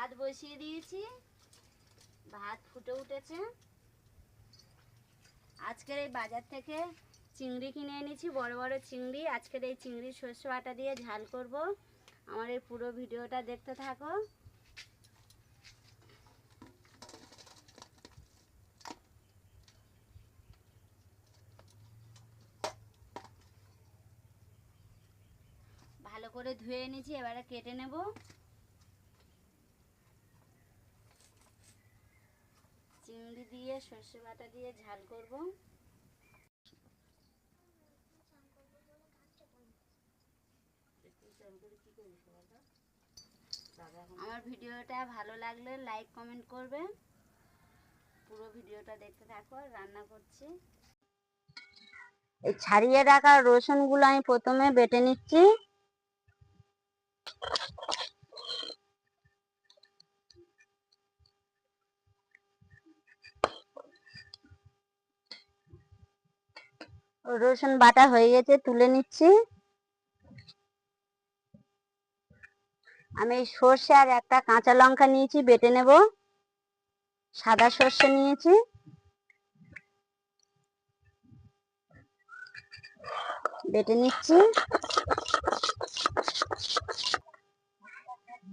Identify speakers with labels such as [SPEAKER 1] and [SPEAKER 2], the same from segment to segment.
[SPEAKER 1] ভাত বসিয়ে দিয়েছি, ভাত ফুটে উঠেছে। আজকের এই বাজার থেকে চিংড়ি কিনে এনেছি, বড় বড় চিংড়ি। আজকের এই চিংড়ি সর্ষে বাটা দিয়ে ঝাল করব। আমার এই পুরো ভিডিওটা দেখতে থাকো। ভালো করে ধুয়ে এনেছি, এবারে কেটে নেব। চিংড়ি দিয়ে সর্ষে বাটা দিয়ে ঝাল করব। আমার ভিডিওটা ভালো লাগলে লাইক কমেন্ট করবে। পুরো ভিডিওটা দেখতে থাকো। রান্না করছি। এই ছাড়িয়ে রাখা রসুনগুলো আমি প্রথমে বেটে নিচ্ছি। রসুন বাটা হয়ে গেছে, তুলে নিচ্ছি। আমি সর্ষে আর একটা কাঁচা লঙ্কা নিয়েছি, বেটে নেব। সাদা সর্ষে নিয়েছি, বেটে নিচ্ছি।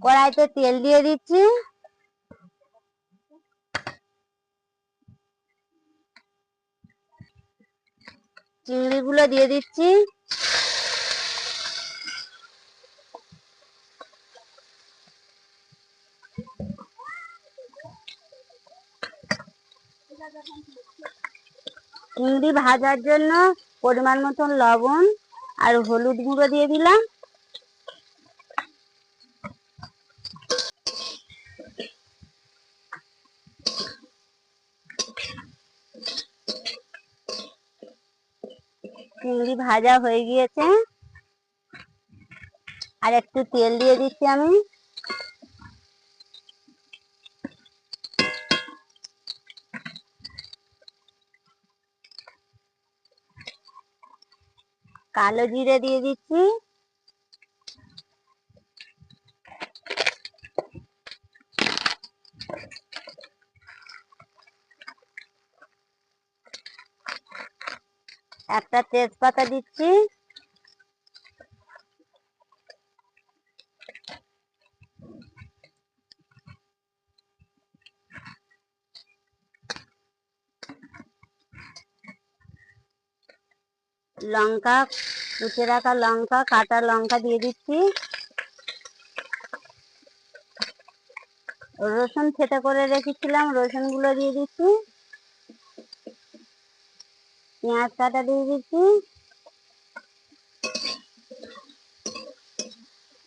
[SPEAKER 1] কড়াইতে তেল দিয়ে দিচ্ছি। চিংড়িগুলো দিয়ে দিচ্ছি। চিংড়ি ভাজার জন্য পরিমাণ মতন লবণ আর হলুদ গুঁড়ো দিয়ে দিলাম। চিংড়ি ভাজা হয়ে গিয়েছে, আর একটু তেল দিয়ে দিচ্ছি আমি। কালো জিরে দিয়ে দিচ্ছি। একটা তেজপাতা দিচ্ছি। লঙ্কা, কুচে রাখা লঙ্কা, কাটা লঙ্কা দিয়ে দিচ্ছি। রসুন থেঁতে করে রেখেছিলাম, রসুনগুলো দিয়ে দিচ্ছি। পেঁয়াজ কাটা দিয়ে দিচ্ছি।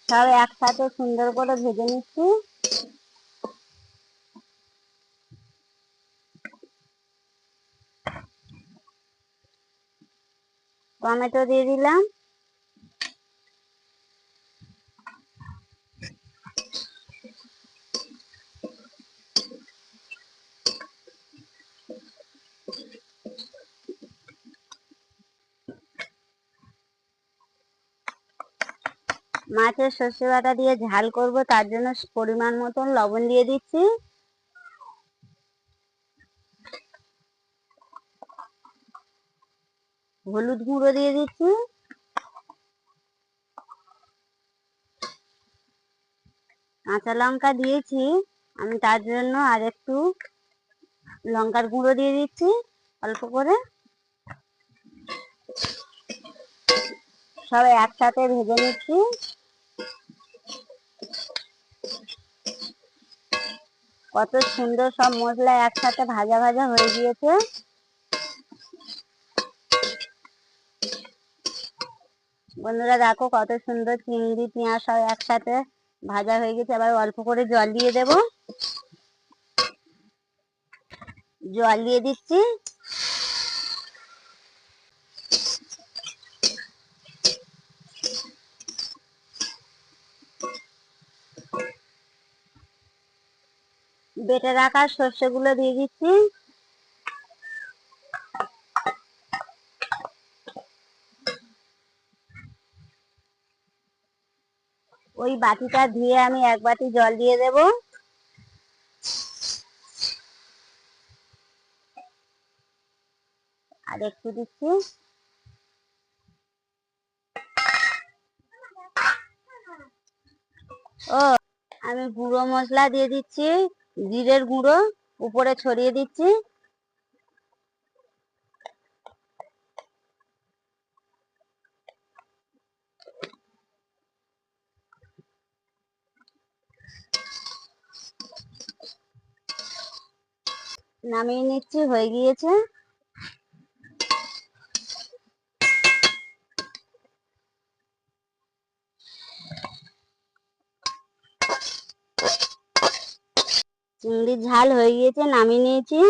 [SPEAKER 1] সব একসাথে সুন্দর করে ভেজে নিচ্ছি। টমেটো দিয়ে দিলাম। মাছের সর্ষে বাটা দিয়ে ঝাল করব, তার জন্য পরিমাণ মতন লবণ দিয়ে দিচ্ছি। হলুদ গুঁড়ো দিয়ে দিচ্ছি। কাঁচা লঙ্কা দিয়েছি আমি, তার জন্য আর একটু লঙ্কার গুঁড়ো দিয়ে দিচ্ছি অল্প করে। সব একসাথে ভেজে নিচ্ছি। কত সুন্দর সব মশলা একসাথে ভাজা ভাজা হয়ে গিয়েছে। বন্ধুরা দেখো কত সুন্দর চিংড়ি পেঁয়াজ সব একসাথে ভাজা হয়ে গেছে। এবার অল্প করে জল দিয়ে দেব। জল দিয়ে দিচ্ছি। বেটে রাখা সর্ষেগুলো দিয়ে দিচ্ছি। ওই বাটিটা ধুয়ে আমি এক বাটি জল দিয়ে দেব। আর একটু দিচ্ছি। ও আমি গুঁড়ো মশলা দিয়ে দিচ্ছি, জিরের গুঁড়ো উপরে ছড়িয়ে দিচ্ছি। নামিয়ে নিচ্ছি, হয়ে গিয়েছে। চিংড়ির ঝাল হয়ে গিয়েছে, নামিয়ে নিয়েছি।